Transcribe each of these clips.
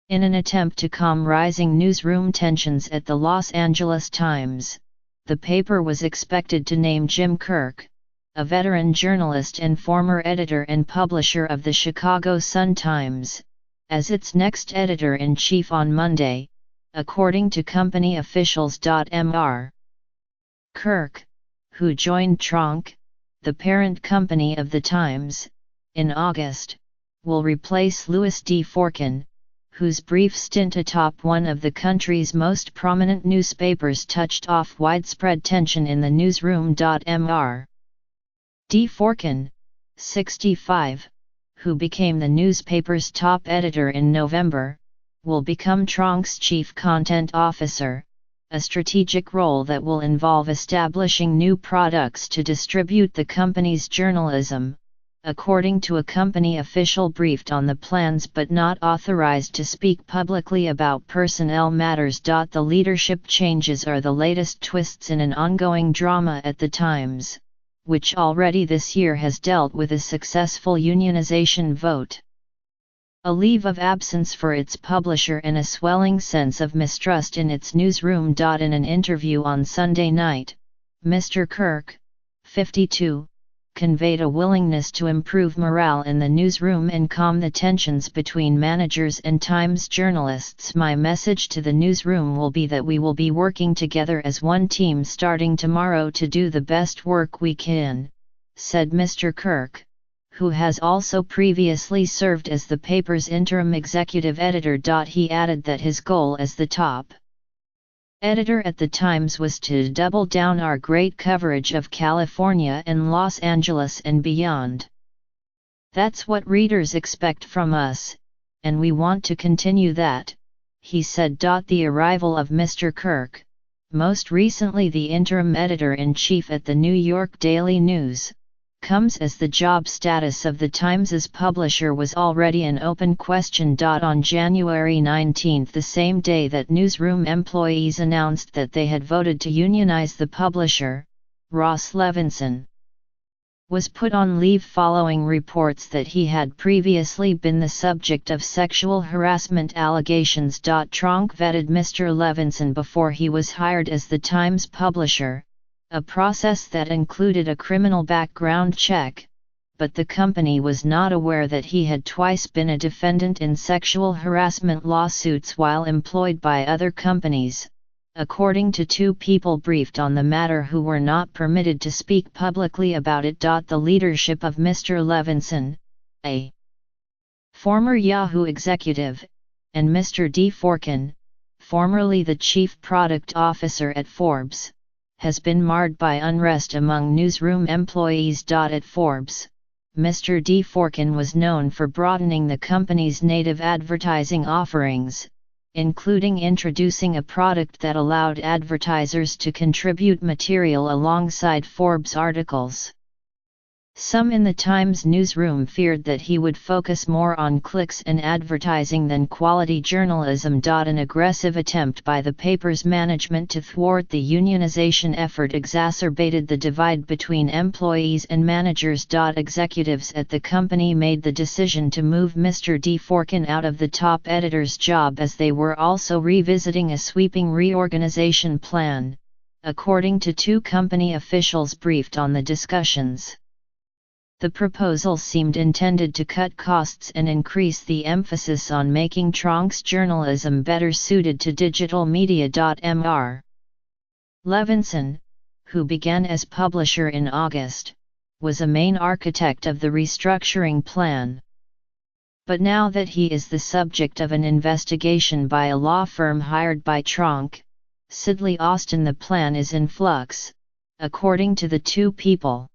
In an attempt to calm rising newsroom tensions at the Los Angeles Times, the paper was expected to name Jim Kirk, a veteran journalist and former editor and publisher of the Chicago Sun-Times, as its next editor-in-chief on Monday, according to company officials. Mr. Kirk, who joined Tronc, the parent company of the Times, in August, will replace Louis D. Forkin, whose brief stint atop one of the country's most prominent newspapers touched off widespread tension in the newsroom. Mr. D. Forkin, 65, who became the newspaper's top editor in November, will become Tronc's chief content officer, a strategic role that will involve establishing new products to distribute the company's journalism, according to a company official briefed on the plans but not authorized to speak publicly about personnel matters. The leadership changes are the latest twists in an ongoing drama at the Times, which already this year has dealt with a successful unionization vote. A leave of absence for its publisher and a swelling sense of mistrust in its newsroom. In an interview on Sunday night, Mr. Kirk, 52, conveyed a willingness to improve morale in the newsroom and calm the tensions between managers and Times journalists. "My message to the newsroom will be that we will be working together as one team starting tomorrow to do the best work we can," said Mr. Kirk, who has also previously served as the paper's interim executive editor. He added that his goal as the top editor at the Times was to double down our great coverage of California and Los Angeles and beyond. "That's what readers expect from us, and we want to continue that," he said. The arrival of Mr. Kirk, most recently the interim editor-in-chief at the New York Daily News, comes as the job status of the Times's publisher was already an open question. On January 19, the same day that newsroom employees announced that they had voted to unionize the publisher, Ross Levinson was put on leave following reports that he had previously been the subject of sexual harassment allegations. Tronc vetted Mr. Levinson before he was hired as the Times publisher, a process that included a criminal background check, but the company was not aware that he had twice been a defendant in sexual harassment lawsuits while employed by other companies, according to two people briefed on the matter who were not permitted to speak publicly about it. The leadership of Mr. Levinson, a former Yahoo executive, and Mr. D. Forkin, formerly the chief product officer at Forbes, has been marred by unrest among newsroom employees. At Forbes, Mr. D. Forkin was known for broadening the company's native advertising offerings, including introducing a product that allowed advertisers to contribute material alongside Forbes articles. Some in the Times newsroom feared that he would focus more on clicks and advertising than quality journalism. An aggressive attempt by the paper's management to thwart the unionization effort exacerbated the divide between employees and managers. Executives at the company made the decision to move Mr. D. Forkin out of the top editor's job as they were also revisiting a sweeping reorganization plan, according to two company officials briefed on the discussions. The proposal seemed intended to cut costs and increase the emphasis on making Tronc's journalism better suited to digital media. Mr. Levinson, who began as publisher in August, was a main architect of the restructuring plan. But now that he is the subject of an investigation by a law firm hired by Tronc, Sidley Austin, the plan is in flux, according to the two people.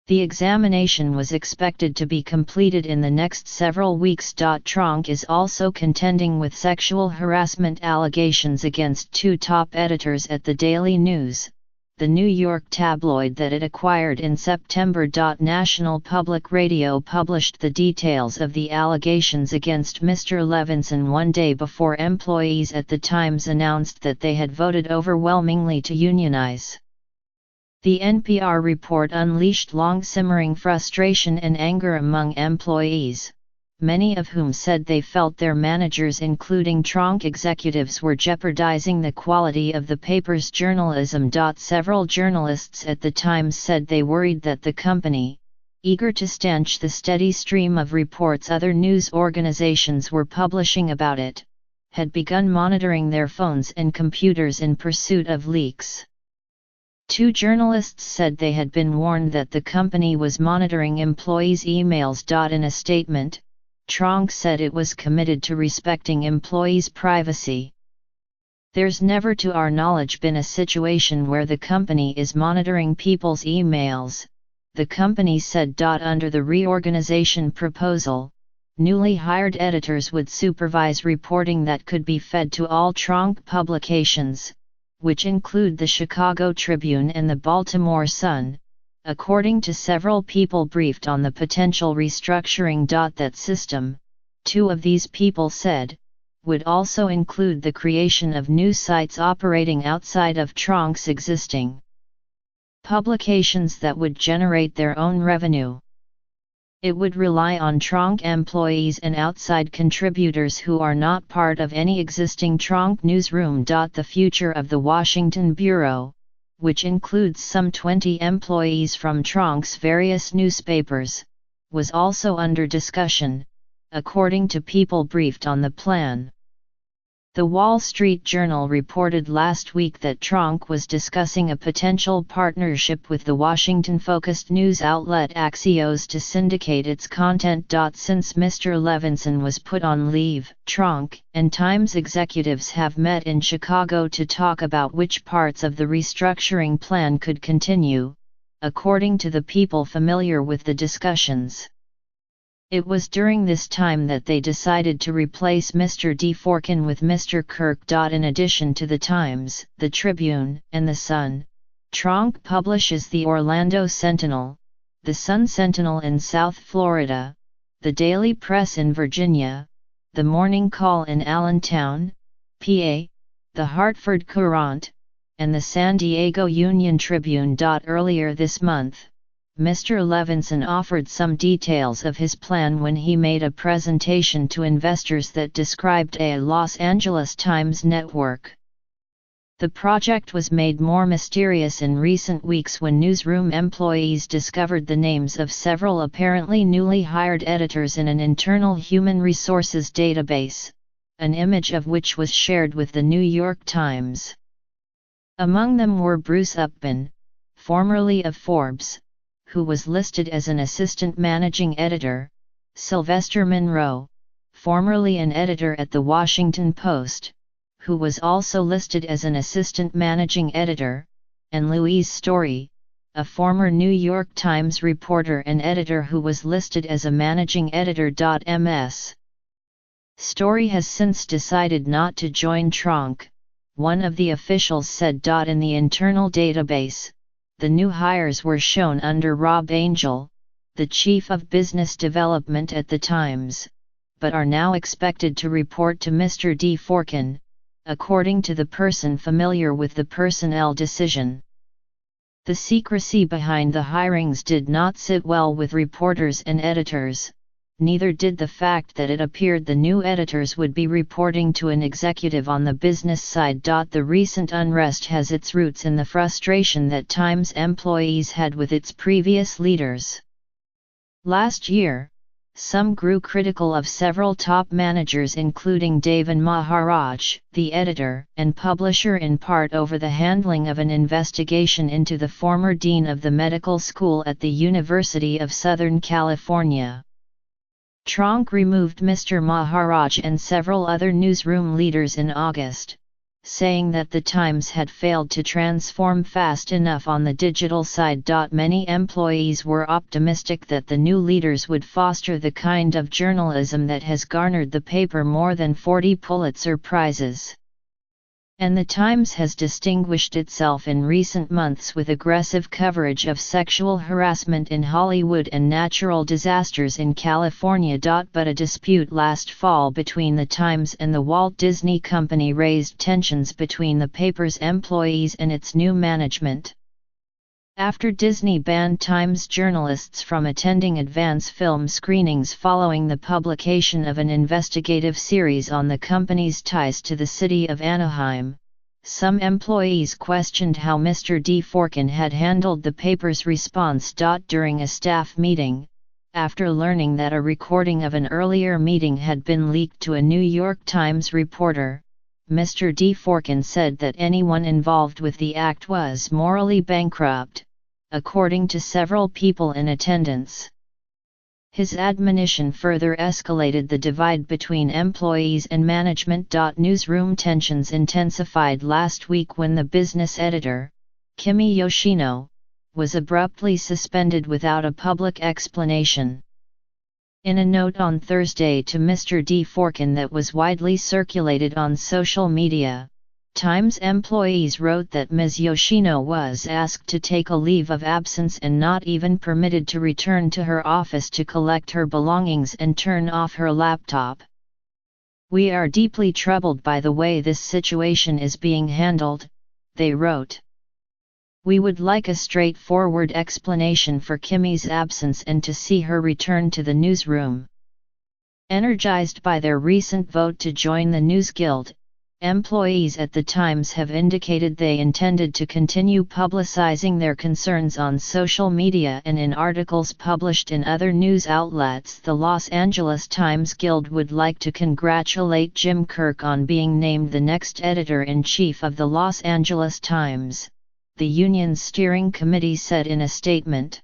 The examination was expected to be completed in the next several weeks. Tronc is also contending with sexual harassment allegations against two top editors at the Daily News, the New York tabloid that it acquired in September. National Public Radio published the details of the allegations against Mr. Levinson one day before employees at the Times announced that they had voted overwhelmingly to unionize. The NPR report unleashed long-simmering frustration and anger among employees, many of whom said they felt their managers, including Tronc executives, were jeopardizing the quality of the paper's journalism. Several journalists at the Times said they worried that the company, eager to stanch the steady stream of reports other news organizations were publishing about it, had begun monitoring their phones and computers in pursuit of leaks. Two journalists said they had been warned that the company was monitoring employees' emails. In a statement, Tronc said it was committed to respecting employees' privacy. There's never to our knowledge been a situation where the company is monitoring people's emails, the company said. Under the reorganization proposal, newly hired editors would supervise reporting that could be fed to all Tronc publications, which include the Chicago Tribune and the Baltimore Sun, according to several people briefed on the potential restructuring. That system, two of these people said, would also include the creation of new sites operating outside of Tronc's existing publications that would generate their own revenue. It would rely on Tronc employees and outside contributors who are not part of any existing Tronc newsroom. The future of the Washington Bureau, which includes some 20 employees from Tronc's various newspapers, was also under discussion, according to people briefed on the plan. The Wall Street Journal reported last week that Tronc was discussing a potential partnership with the Washington-focused news outlet Axios to syndicate its content. Since Mr. Levinson was put on leave, Tronc and Times executives have met in Chicago to talk about which parts of the restructuring plan could continue, according to the people familiar with the discussions. It was during this time that they decided to replace Mr. DeForkin with Mr. Kirk. In addition to the Times, the Tribune, and the Sun, Tronc publishes the Orlando Sentinel, the Sun Sentinel in South Florida, the Daily Press in Virginia, the Morning Call in Allentown, PA, the Hartford Courant, and the San Diego Union Tribune. Earlier this month, Mr. Levinson offered some details of his plan when he made a presentation to investors that described a Los Angeles Times network. The project was made more mysterious in recent weeks when newsroom employees discovered the names of several apparently newly hired editors in an internal human resources database, an image of which was shared with the New York Times. Among them were Bruce Upman, formerly of Forbes, who was listed as an assistant managing editor, Sylvester Monroe, formerly an editor at The Washington Post, who was also listed as an assistant managing editor, and Louise Story, a former New York Times reporter and editor who was listed as a managing editor. Ms. Story has since decided not to join Tronc, one of the officials said. In the internal database, the new hires were shown under Rob Angel, the chief of business development at the Times, but are now expected to report to Mr. DeForkin, according to the person familiar with the personnel decision. The secrecy behind the hirings did not sit well with reporters and editors, neither did the fact that it appeared the new editors would be reporting to an executive on the business side. The recent unrest has its roots in the frustration that Times employees had with its previous leaders. Last year, some grew critical of several top managers including Devan Maharaj, the editor and publisher, in part over the handling of an investigation into the former dean of the medical school at the University of Southern California. Tronc removed Mr. Maharaj and several other newsroom leaders in August, saying that the Times had failed to transform fast enough on the digital side. Many employees were optimistic that the new leaders would foster the kind of journalism that has garnered the paper more than 40 Pulitzer Prizes. And the Times has distinguished itself in recent months with aggressive coverage of sexual harassment in Hollywood and natural disasters in California. But a dispute last fall between the Times and the Walt Disney Company raised tensions between the paper's employees and its new management. After Disney banned Times journalists from attending advance film screenings following the publication of an investigative series on the company's ties to the city of Anaheim, some employees questioned how Mr. Dworkin had handled the paper's response. During a staff meeting, after learning that a recording of an earlier meeting had been leaked to a New York Times reporter, Mr. Dworkin said that anyone involved with the act was morally bankrupt, according to several people in attendance. His admonition further escalated the divide between employees and management. Newsroom tensions intensified last week when the business editor, Kimi Yoshino, was abruptly suspended without a public explanation. In a note on Thursday to Mr. Dworkin that was widely circulated on social media, Times employees wrote that Ms. Yoshino was asked to take a leave of absence and not even permitted to return to her office to collect her belongings and turn off her laptop. "We are deeply troubled by the way this situation is being handled," they wrote. "We would like a straightforward explanation for Kimi's absence and to see her return to the newsroom." Energized by their recent vote to join the News Guild, employees at the Times have indicated they intended to continue publicizing their concerns on social media and in articles published in other news outlets. The Los Angeles Times Guild would like to congratulate Jim Kirk on being named the next editor-in-chief of the Los Angeles Times, the union's steering committee said in a statement.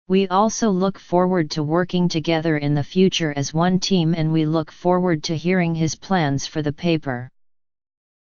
"We also look forward to working together in the future as one team, and we look forward to hearing his plans for the paper."